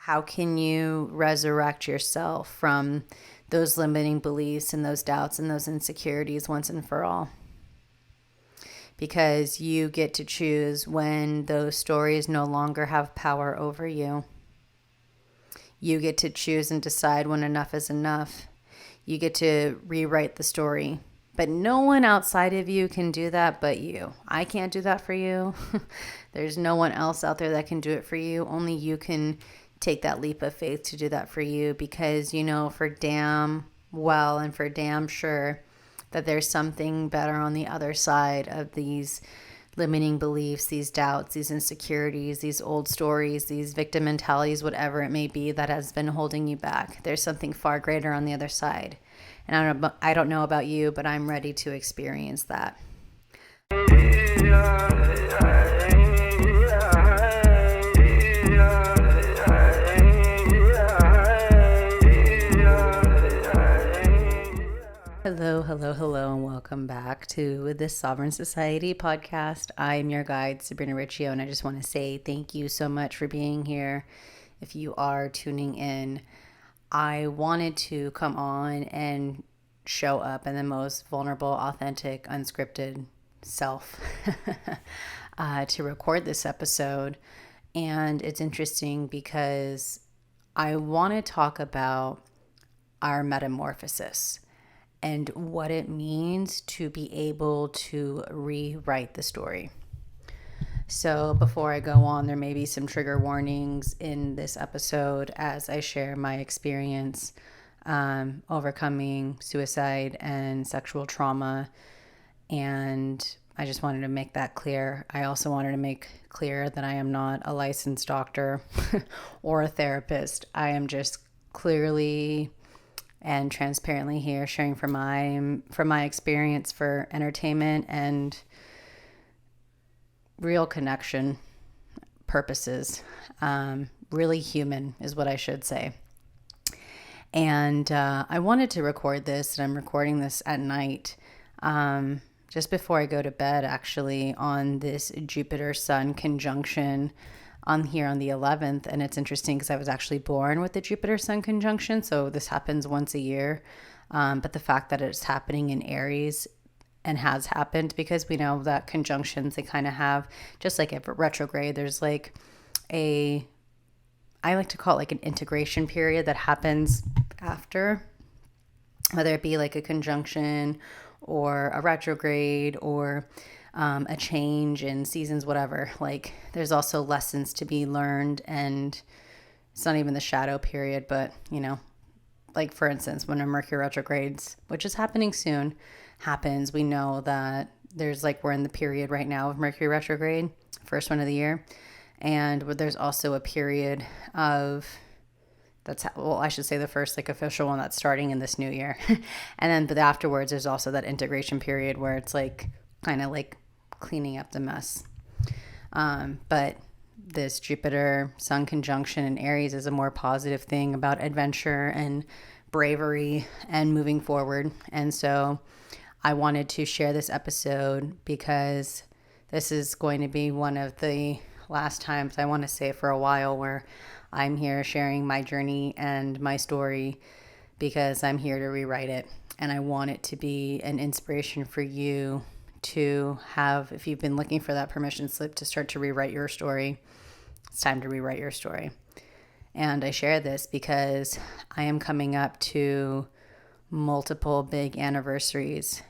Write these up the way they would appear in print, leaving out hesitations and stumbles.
How can you resurrect yourself from those limiting beliefs and those doubts and those insecurities once and for all? Because you get to choose when those stories no longer have power over you. You get to choose and decide when enough is enough. You get to rewrite the story. But no one outside of you can do that but you. I can't do that for you. There's no one else out there that can do it for you. Only you can take that leap of faith to do that for you, because you know for damn well and for damn sure that there's something better on the other side of these limiting beliefs, these doubts, these insecurities, these old stories, these victim mentalities, whatever it may be that has been holding you back. There's something far greater on the other side. And I don't know about you, but I'm ready to experience that. Hello, and welcome back to the Sovereign Society podcast. I'm your guide, Sabrina Riccio, and I just want to say thank you so much for being here. If you are tuning in, I wanted to come on and show up in the most vulnerable, authentic, unscripted self to record this episode. And it's interesting because I want to talk about our metamorphosis and what it means to be able to rewrite the story. So before I go on, there may be some trigger warnings in this episode as I share my experience overcoming suicide and sexual trauma. And I just wanted to make that clear. I also wanted to make clear that I am not a licensed doctor or a therapist. I am just clearly and transparently here sharing from my experience for entertainment and real connection purposes. Really human is what I should say. And I wanted to record this, and I'm recording this at night, just before I go to bed, actually, on this Jupiter-Sun conjunction on the 11th. And it's interesting because I was actually born with the Jupiter-Sun conjunction, so this happens once a year. But the fact that it's happening in Aries and has happened, because we know that conjunctions, they kind of have, just like if retrograde, there's like I like to call it like an integration period that happens after, whether it be like a conjunction or a retrograde or a change in seasons, whatever. Like there's also lessons to be learned, and it's not even the shadow period, but you know, like for instance, when a Mercury retrogrades, which is happening soon, happens, we know that there's like, we're in the period right now of Mercury retrograde, first one of the year. And there's also a period of, I should say the first like official one that's starting in this new year. And then, but afterwards, there's also that integration period where it's like kind of like cleaning up the mess. But this Jupiter-Sun conjunction in Aries is a more positive thing about adventure and bravery and moving forward. And so I wanted to share this episode because this is going to be one of the last times, I want to say for a while, where I'm here sharing my journey and my story, because I'm here to rewrite it. And I want it to be an inspiration for you to have, if you've been looking for that permission slip to start to rewrite your story, it's time to rewrite your story. And I share this because I am coming up to multiple big anniversaries.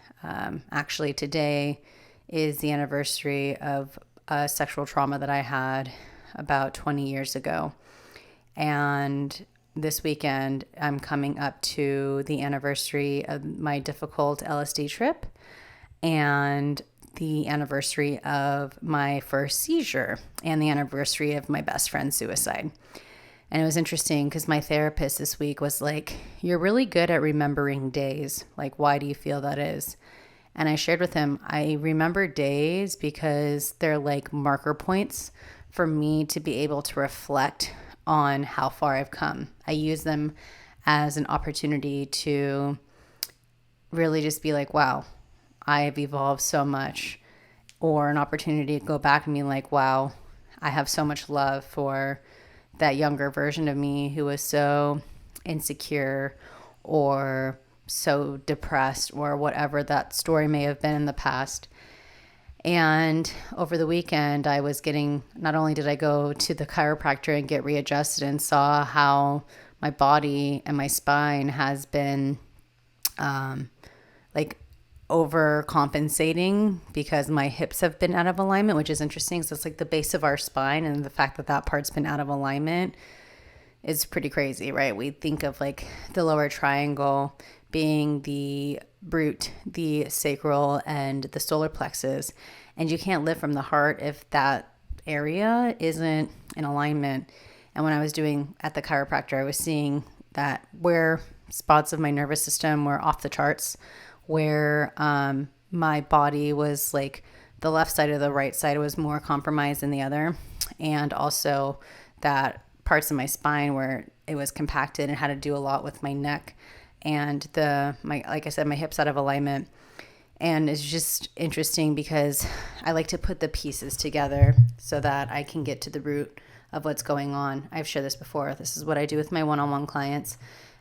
Actually, today is the anniversary of a sexual trauma that I had about 20 years ago. And this weekend, I'm coming up to the anniversary of my difficult LSD trip and the anniversary of my first seizure and the anniversary of my best friend's suicide. And it was interesting because my therapist this week was like, you're really good at remembering days. Like, why do you feel that is? And I shared with him, I remember days because they're like marker points for me to be able to reflect on how far I've come. I use them as an opportunity to really just be like, wow, I've evolved so much. Or an opportunity to go back and be like, wow, I have so much love for that younger version of me who was so insecure or so depressed or whatever that story may have been in the past. And over the weekend, I was not only did I go to the chiropractor and get readjusted and saw how my body and my spine has been like overcompensating because my hips have been out of alignment, which is interesting. So it's like the base of our spine, and the fact that that part's been out of alignment is pretty crazy, right? We think of like the lower triangle being the root, the sacral, and the solar plexus. And you can't live from the heart if that area isn't in alignment. And when I was doing at the chiropractor, I was seeing that where spots of my nervous system were off the charts, where my body was like the left side or the right side was more compromised than the other. And also that parts of my spine where it was compacted and had to do a lot with my neck and like I said, my hips out of alignment. And it's just interesting because I like to put the pieces together so that I can get to the root of what's going on. I've shared this before. This is what I do with my one-on-one clients.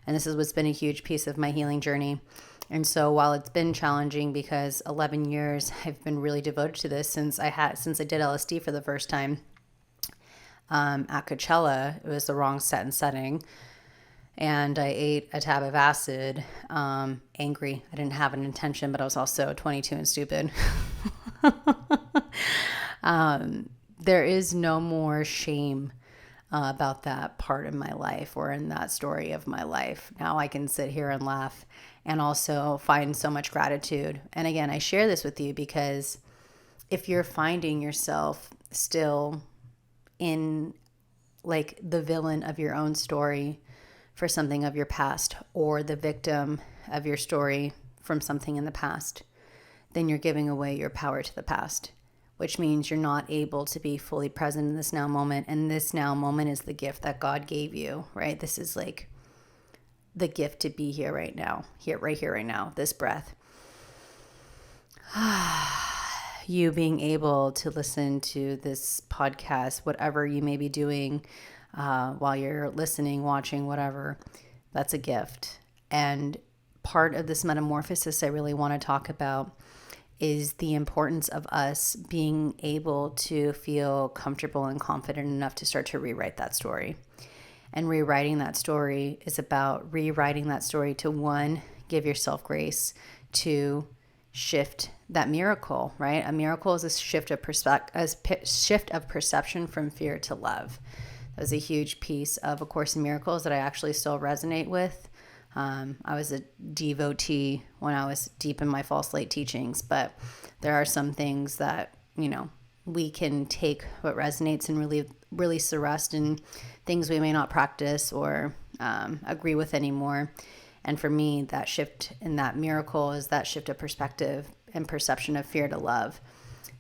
And this is what's been a huge piece of my healing journey. And so while it's been challenging because 11 years I've been really devoted to this since I did LSD for the first time at Coachella. It was the wrong set and setting. And I ate a tab of acid, angry. I didn't have an intention, but I was also 22 and stupid. There is no more shame about that part of my life or in that story of my life. Now I can sit here and laugh and also find so much gratitude. And again, I share this with you because if you're finding yourself still in like the villain of your own story for something of your past or the victim of your story from something in the past, then you're giving away your power to the past, which means you're not able to be fully present in this now moment. And this now moment is the gift that God gave you, right? This is like the gift to be here right now, right here, right now, this breath. You being able to listen to this podcast, whatever you may be doing, while you're listening, watching, whatever, that's a gift. And part of this metamorphosis I really want to talk about is the importance of us being able to feel comfortable and confident enough to start to rewrite that story. And rewriting that story is about rewriting that story to, one, give yourself grace, to shift that miracle, right? A miracle is a shift of perception from fear to love. That was a huge piece of A Course in Miracles that I actually still resonate with. I was a devotee when I was deep in my false light teachings, but there are some things that, we can take what resonates and really release the rest, and things we may not practice or agree with anymore. And for me, that shift in that miracle is that shift of perspective and perception of fear to love.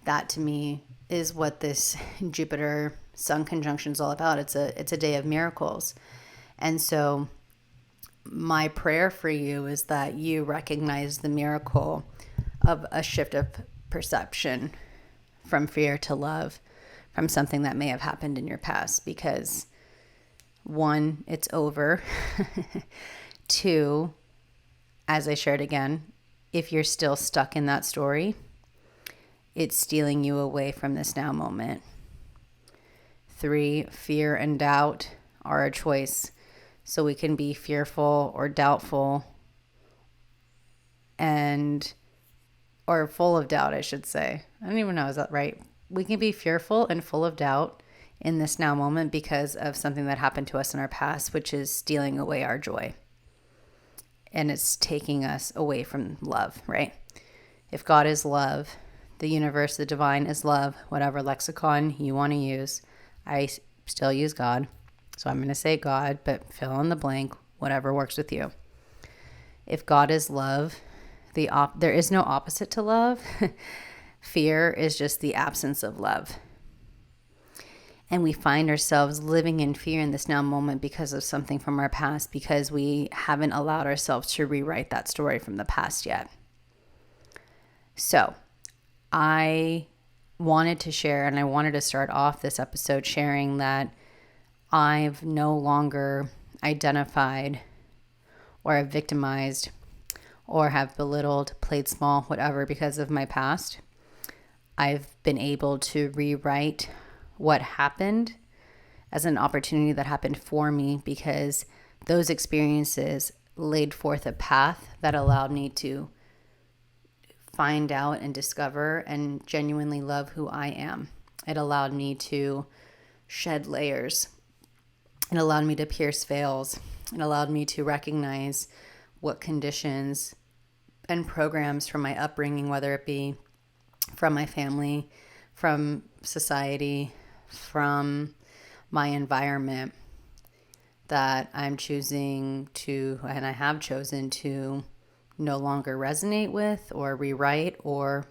That to me is what this Jupiter Sun conjunction is all about. It's a day of miracles. And so my prayer for you is that you recognize the miracle of a shift of perception from fear to love from something that may have happened in your past, because one, it's over. Two, as I shared again, if you're still stuck in that story, it's stealing you away from this now moment. Three, fear and doubt are a choice. So we can be fearful or doubtful or full of doubt, I should say. I don't even know, is that right? We can be fearful and full of doubt in this now moment because of something that happened to us in our past, which is stealing away our joy. And it's taking us away from love, right? If God is love, the universe, the divine is love, whatever lexicon you want to use. I still use God, so I'm going to say God, but fill in the blank, whatever works with you. If God is love, there is no opposite to love. Fear is just the absence of love. And we find ourselves living in fear in this now moment because of something from our past, because we haven't allowed ourselves to rewrite that story from the past yet. So I wanted to share, and I wanted to start off this episode sharing that I've no longer identified or have victimized or have belittled, played small, whatever, because of my past. I've been able to rewrite what happened as an opportunity that happened for me, because those experiences laid forth a path that allowed me to find out and discover and genuinely love who I am. It allowed me to shed layers. It allowed me to pierce veils. It allowed me to recognize what conditions and programs from my upbringing, whether it be from my family, from society, from my environment, that I'm choosing to, and I have chosen to, no longer resonate with or rewrite or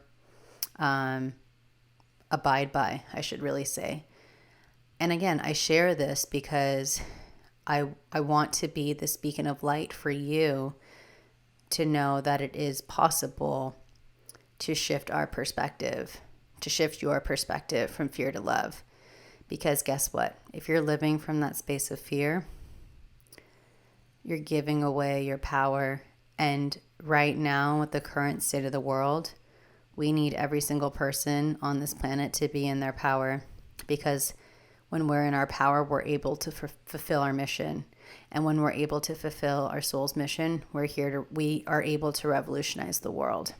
abide by, I should really say. And again, I share this because I want to be this beacon of light for you to know that it is possible to shift our perspective, to shift your perspective from fear to love. Because guess what? If you're living from that space of fear, you're giving away your power. And right now, with the current state of the world, we need every single person on this planet to be in their power, because when we're in our power, we're able to fulfill our mission. And when we're able to fulfill our soul's mission, we are able to revolutionize the world.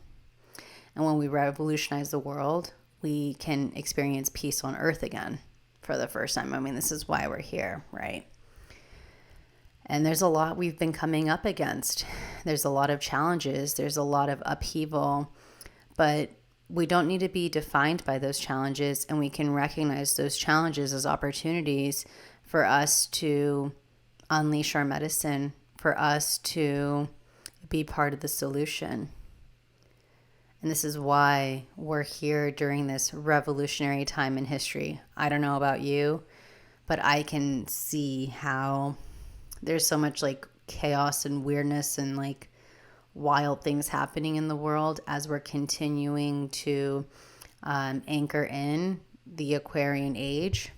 And when we revolutionize the world, we can experience peace on earth again for the first time. I mean, this is why we're here, right? And there's a lot we've been coming up against. There's a lot of challenges. There's a lot of upheaval. But we don't need to be defined by those challenges, and we can recognize those challenges as opportunities for us to unleash our medicine, for us to be part of the solution. And this is why we're here during this revolutionary time in history. I don't know about you, but I can see how there's so much like chaos and weirdness and like wild things happening in the world as we're continuing to anchor in the Aquarian age.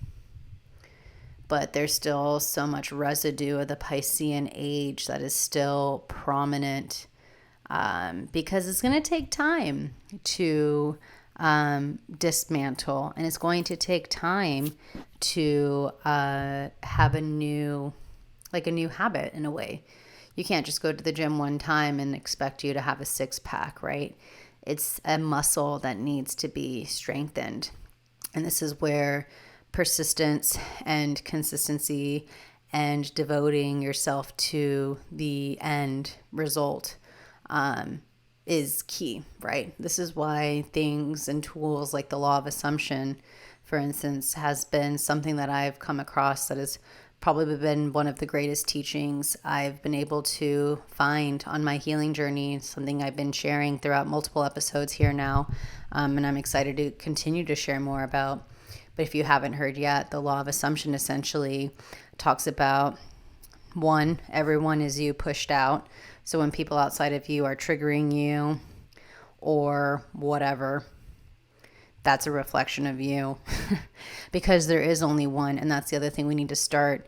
But there's still so much residue of the Piscean age that is still prominent, because it's going to take time to dismantle, and it's going to take time to have a new habit in a way. You can't just go to the gym one time and expect you to have a six-pack, right? It's a muscle that needs to be strengthened. And this is where persistence and consistency and devoting yourself to the end result is key, right? This is why things and tools like the law of assumption, for instance, has been something that I've come across that has probably been one of the greatest teachings I've been able to find on my healing journey, something I've been sharing throughout multiple episodes here now, and I'm excited to continue to share more about. But if you haven't heard yet, the law of assumption essentially talks about, one, everyone is you pushed out. So when people outside of you are triggering you or whatever, that's a reflection of you. Because there is only one. And that's the other thing we need to start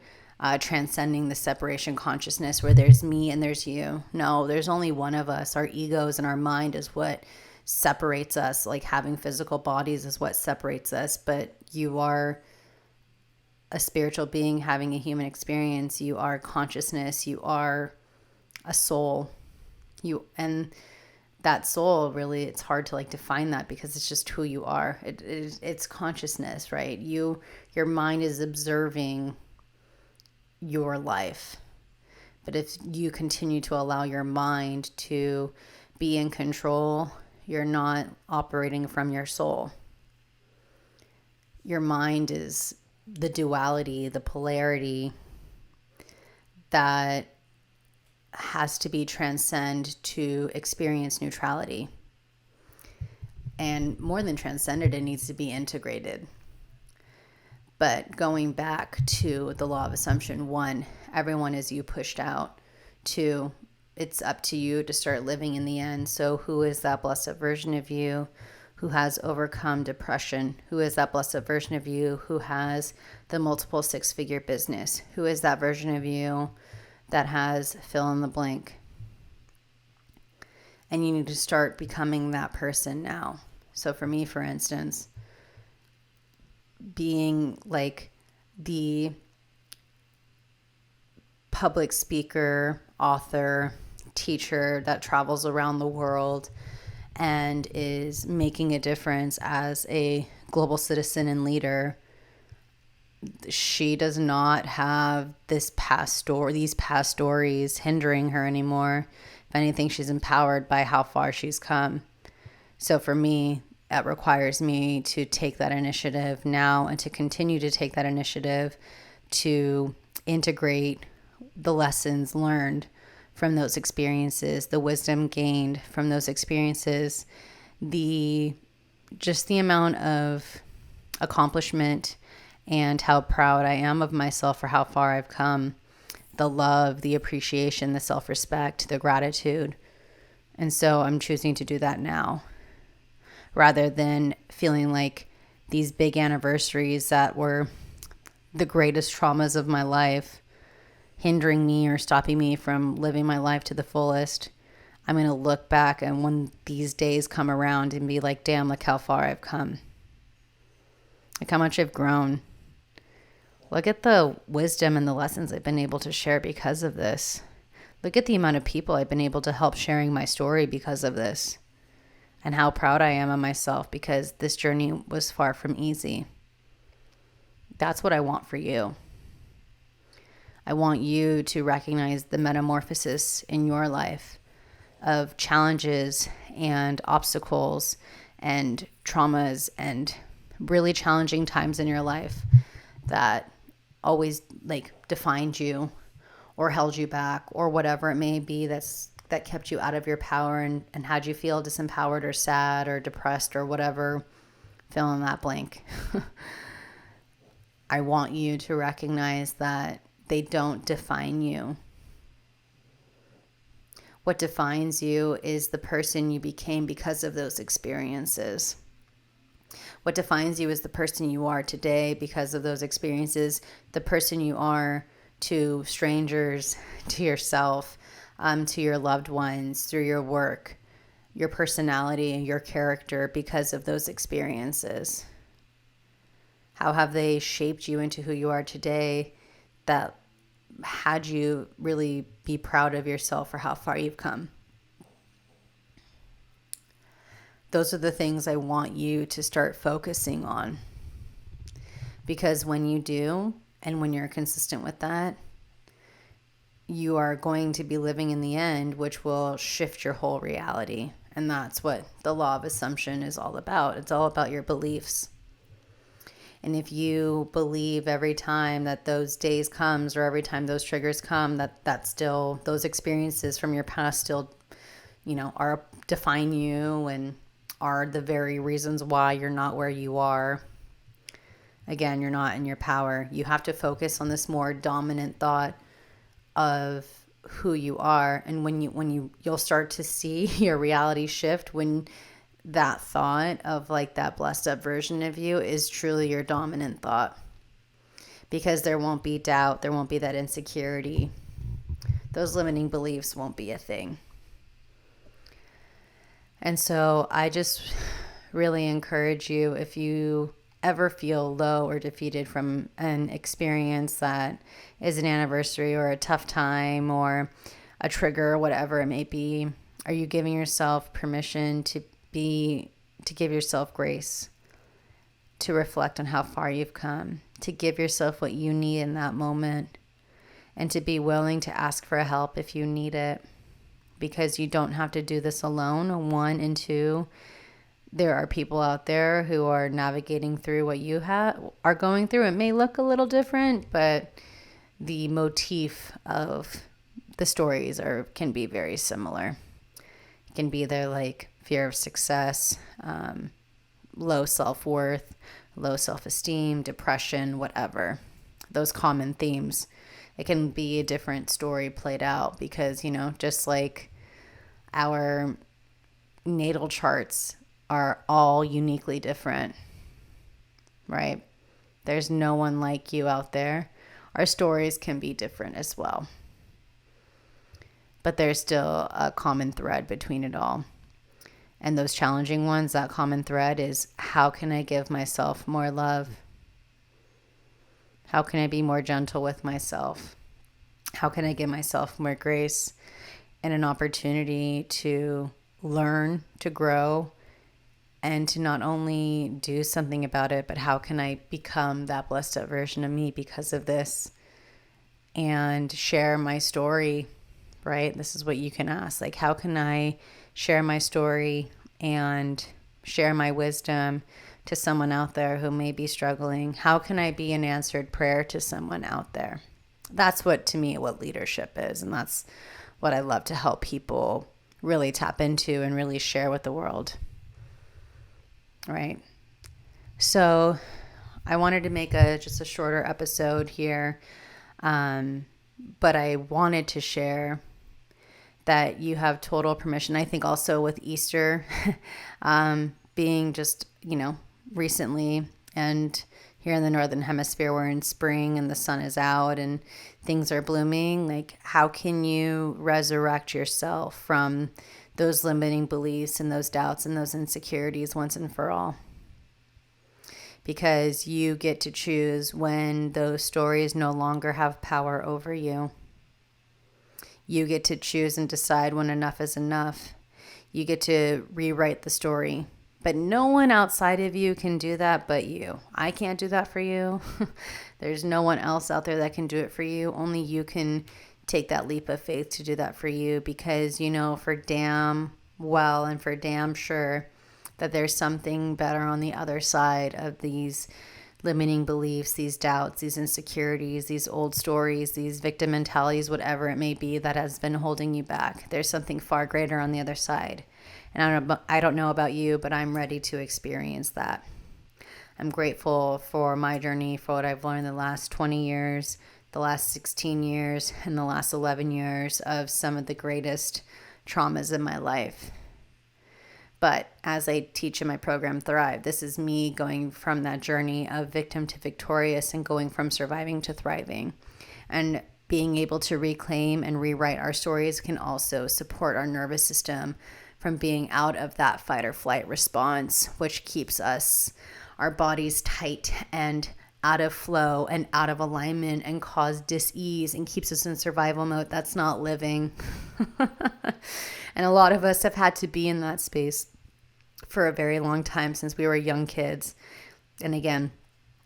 transcending the separation consciousness where there's me and there's you. No, there's only one of us. Our egos and our mind is what separates us. Like having physical bodies is what separates us. But you are a spiritual being having a human experience. You are consciousness. You are a soul. And that soul, really, it's hard to like define that because it's just who you are. It's consciousness, right? Your mind is observing your life. But if you continue to allow your mind to be in control, you're not operating from your soul. Your mind is the duality, the polarity that has to be transcended to experience neutrality. And more than transcended, it needs to be integrated. But going back to the law of assumption, 1, everyone is you pushed out. 2, it's up to you to start living in the end. So who is that blessed version of you who has overcome depression? Who is that blessed version of you who has the multiple six-figure business? Who is that version of you that has fill in the blank? And you need to start becoming that person now. So for me, for instance, being like the public speaker, author, teacher that travels around the world and is making a difference as a global citizen and leader, she does not have these past stories hindering her anymore. If anything, she's empowered by how far she's come. So for me, it requires me to take that initiative now and to continue to take that initiative to integrate the lessons learned from those experiences, the wisdom gained from those experiences, just the amount of accomplishment and how proud I am of myself for how far I've come, the love, the appreciation, the self-respect, the gratitude. And so I'm choosing to do that now, rather than feeling like these big anniversaries that were the greatest traumas of my life hindering me or stopping me from living my life to the fullest. I'm going to look back and when these days come around and be like, damn, look how far I've come. Look how much I've grown. Look at the wisdom and the lessons I've been able to share because of this. Look at the amount of people I've been able to help sharing my story because of this. And how proud I am of myself because this journey was far from easy. That's what I want for you. I want you to recognize the metamorphosis in your life of challenges and obstacles and traumas and really challenging times in your life that always defined you or held you back or whatever it may be that kept you out of your power and had you feel disempowered or sad or depressed or whatever, fill in that blank. I want you to recognize that they don't define you. What defines you is the person you became because of those experiences. What defines you is the person you are today because of those experiences, the person you are to strangers, to yourself, to your loved ones, through your work, your personality, your character because of those experiences. How have they shaped you into who you are today that had you really be proud of yourself for how far you've come? Those are the things I want you to start focusing on. Because when you do, and when you're consistent with that, you are going to be living in the end, which will shift your whole reality. And that's what the law of assumption is all about. It's all about your beliefs. And if you believe every time that those days comes or every time those triggers come, that still, those experiences from your past still, are define you and are the very reasons why you're not where you are. Again, you're not in your power. You have to focus on this more dominant thought of who you are. And you'll start to see your reality shift when that thought of that blessed up version of you is truly your dominant thought. Because there won't be doubt, there won't be that insecurity. Those limiting beliefs won't be a thing. And so I just really encourage you, if you ever feel low or defeated from an experience that is an anniversary or a tough time or a trigger or whatever it may be, are you giving yourself permission to give yourself grace, to reflect on how far you've come, to give yourself what you need in that moment, and to be willing to ask for help if you need it? Because you don't have to do this alone. 1 and 2, there are people out there who are navigating through what you are going through. It may look a little different, but the motif of the stories can be very similar. It can be their fear of success, low self-worth, low self-esteem, depression, whatever. Those common themes. It can be a different story played out because, just like our natal charts are all uniquely different, right? There's no one like you out there. Our stories can be different as well, but there's still a common thread between it all. And those challenging ones, that common thread is, how can I give myself more love? How can I be more gentle with myself? How can I give myself more grace and an opportunity to learn, to grow, and to not only do something about it, but how can I become that blessed up version of me because of this, and share my story, right? This is what you can ask. Like, how can I share my story and share my wisdom to someone out there who may be struggling? How can I be an answered prayer to someone out there? That's what, to me, what leadership is. And that's what I love to help people really tap into and really share with the world. Right. So I wanted to make just a shorter episode here. But I wanted to share that you have total permission. I think also with Easter being just, recently, and here in the Northern Hemisphere, we're in spring and the sun is out and things are blooming. Like, how can you resurrect yourself from those limiting beliefs and those doubts and those insecurities once and for all? Because you get to choose when those stories no longer have power over you. You get to choose and decide when enough is enough. You get to rewrite the story. But no one outside of you can do that but you. I can't do that for you. There's no one else out there that can do it for you. Only you can take that leap of faith to do that for you, because you know for damn well and for damn sure that there's something better on the other side of these limiting beliefs, these doubts, these insecurities, these old stories, these victim mentalities, whatever it may be that has been holding you back. There's something far greater on the other side. And I don't know about you, but I'm ready to experience that. I'm grateful for my journey, for what I've learned the last 20 years, the last 16 years, and the last 11 years of some of the greatest traumas in my life. But as I teach in my program, Thrive, this is me going from that journey of victim to victorious and going from surviving to thriving. And being able to reclaim and rewrite our stories can also support our nervous system from being out of that fight or flight response, which keeps our bodies tight and out of flow and out of alignment and cause dis-ease and keeps us in survival mode. That's not living. And a lot of us have had to be in that space for a very long time since we were young kids. And again,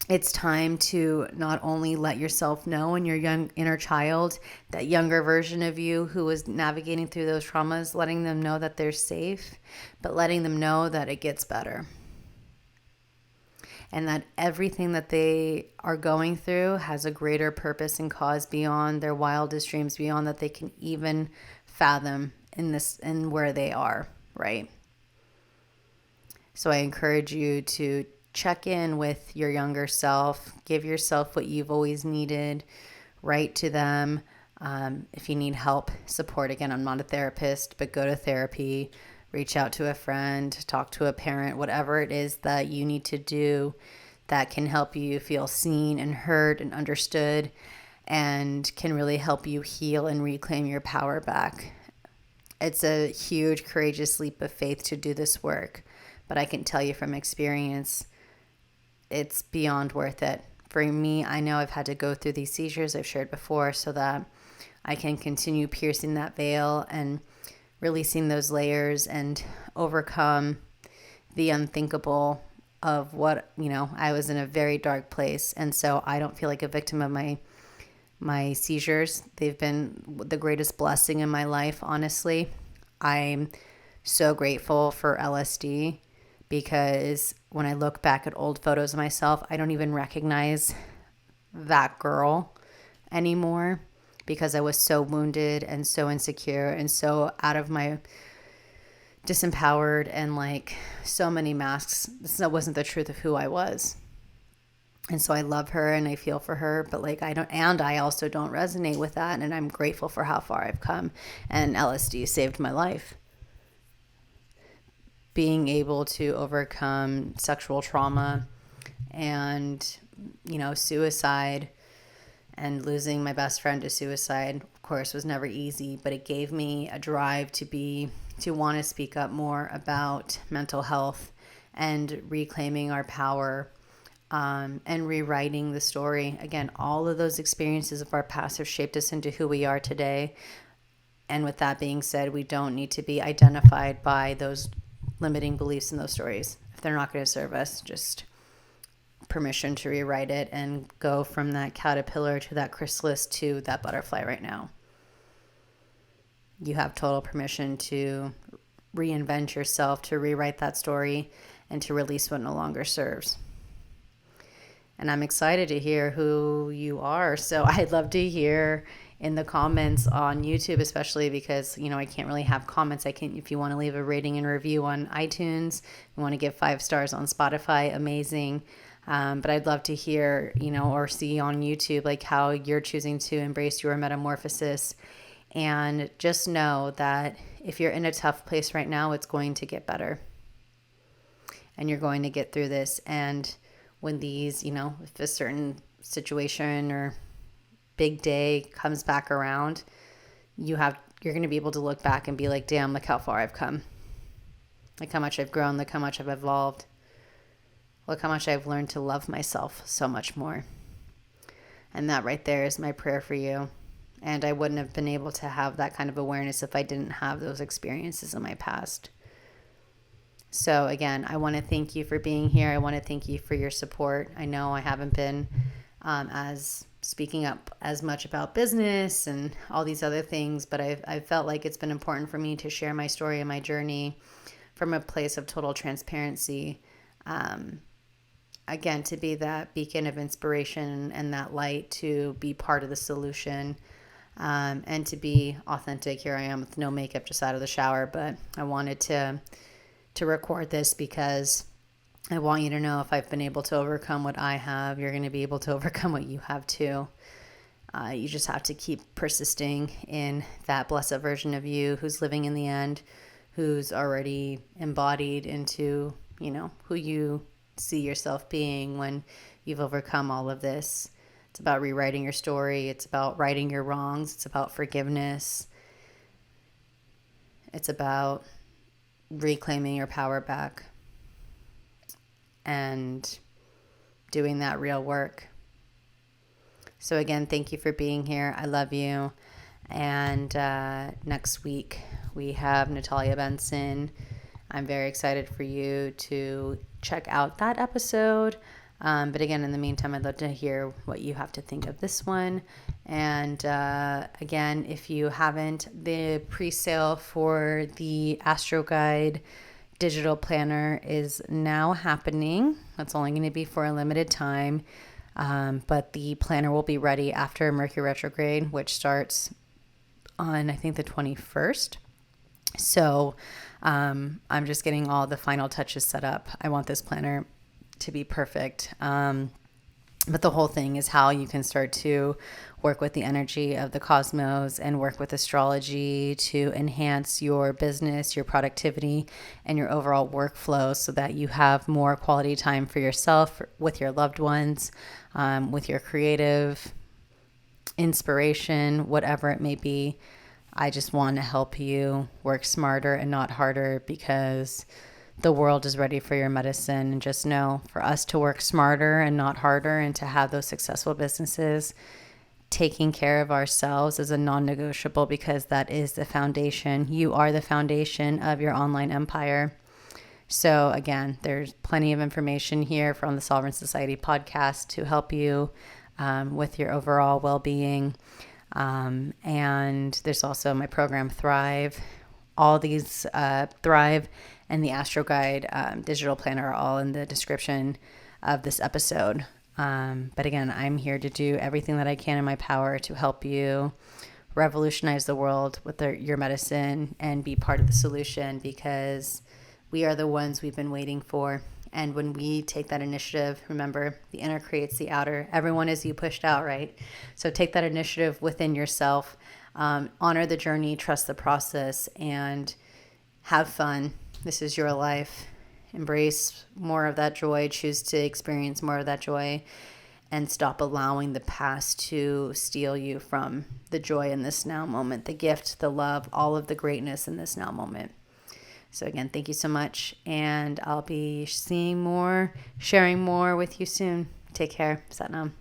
it's time to not only let yourself know, and your young inner child, that younger version of you who was navigating through those traumas, letting them know that they're safe, but letting them know that it gets better. And that everything that they are going through has a greater purpose and cause beyond their wildest dreams, beyond that they can even fathom in where they are, right? So I encourage you to check in with your younger self, give yourself what you've always needed, write to them. If you need help, support, again, I'm not a therapist, but go to therapy, reach out to a friend, talk to a parent, whatever it is that you need to do that can help you feel seen and heard and understood, and can really help you heal and reclaim your power back. It's a huge, courageous leap of faith to do this work, but I can tell you from experience, it's beyond worth it. For me, I know I've had to go through these seizures I've shared before so that I can continue piercing that veil and releasing those layers and overcome the unthinkable of what, I was in a very dark place. And so I don't feel like a victim of my seizures. They've been the greatest blessing in my life, honestly. I'm so grateful for LSD, because when I look back at old photos of myself, I don't even recognize that girl anymore, because I was so wounded and so insecure and so out of my disempowered, and like so many masks. This wasn't the truth of who I was. And so I love her and I feel for her, but I also don't resonate with that. And I'm grateful for how far I've come, and LSD saved my life. being able to overcome sexual trauma and, suicide, and losing my best friend to suicide, of course, was never easy, but it gave me a drive to want to speak up more about mental health and reclaiming our power, and rewriting the story. Again, all of those experiences of our past have shaped us into who we are today. And with that being said, we don't need to be identified by those limiting beliefs in those stories. If they're not going to serve us, just permission to rewrite it and go from that caterpillar to that chrysalis to that butterfly right now. You have total permission to reinvent yourself, to rewrite that story, and to release what no longer serves. And I'm excited to hear who you are. So I'd love to hear in the comments on YouTube, especially because, I can't really have comments. If you want to leave a rating and review on iTunes, you want to give 5 stars on Spotify, amazing. But I'd love to hear, or see on YouTube, like how you're choosing to embrace your metamorphosis. And just know that if you're in a tough place right now, it's going to get better. And you're going to get through this. And when these, if a certain situation or big day comes back around, you're going to be able to look back and be like, damn, look how far I've come. Look how much I've grown. Look how much I've evolved. Look how much I've learned to love myself so much more. And that right there is my prayer for you. And I wouldn't have been able to have that kind of awareness if I didn't have those experiences in my past. So again, I want to thank you for being here. I want to thank you for your support. I know I haven't been as speaking up as much about business and all these other things, but I've felt like it's been important for me to share my story and my journey from a place of total transparency. Again, to be that beacon of inspiration and that light, to be part of the solution, and to be authentic. Here I am with no makeup, just out of the shower, but I wanted to record this because I want you to know if I've been able to overcome what I have, you're going to be able to overcome what you have too. You just have to keep persisting in that blessed version of you who's living in the end, who's already embodied into, who you see yourself being when you've overcome all of this. It's about rewriting your story. It's about righting your wrongs. It's about forgiveness. It's about reclaiming your power back and doing that real work. So again, thank you for being here. I love you. And next week we have Natalia Benson. I'm very excited for you to check out that episode. But again, in the meantime, I'd love to hear what you have to think of this one. And again, if you haven't, the pre-sale for the Astro Guide digital planner is now happening. That's only going to be for a limited time. But the planner will be ready after Mercury retrograde, which starts on, I think, the 21st. So I'm just getting all the final touches set up. I want this planner to be perfect. But the whole thing is how you can start to work with the energy of the cosmos and work with astrology to enhance your business, your productivity, and your overall workflow so that you have more quality time for yourself, with your loved ones, with your creative inspiration, whatever it may be. I just want to help you work smarter and not harder, because the world is ready for your medicine. And just know, for us to work smarter and not harder and to have those successful businesses, taking care of ourselves is a non-negotiable, because that is the foundation. You are the foundation of your online empire. So again, there's plenty of information here from the Sovereign Society podcast to help you with your overall well-being. And there's also my program Thrive. All these Thrive and the Astro Guide digital planner are all in the description of this episode. But again, I'm here to do everything that I can in my power to help you revolutionize the world with your medicine and be part of the solution, because we are the ones we've been waiting for. And when we take that initiative, remember, the inner creates the outer. Everyone is you pushed out, right? So take that initiative within yourself, honor the journey, trust the process, and have fun. This is your life. Embrace more of that joy. Choose to experience more of that joy, and stop allowing the past to steal you from the joy in this now moment, the gift, the love, all of the greatness in this now moment. So again, thank you so much. And I'll be seeing more, sharing more with you soon. Take care. Satnam.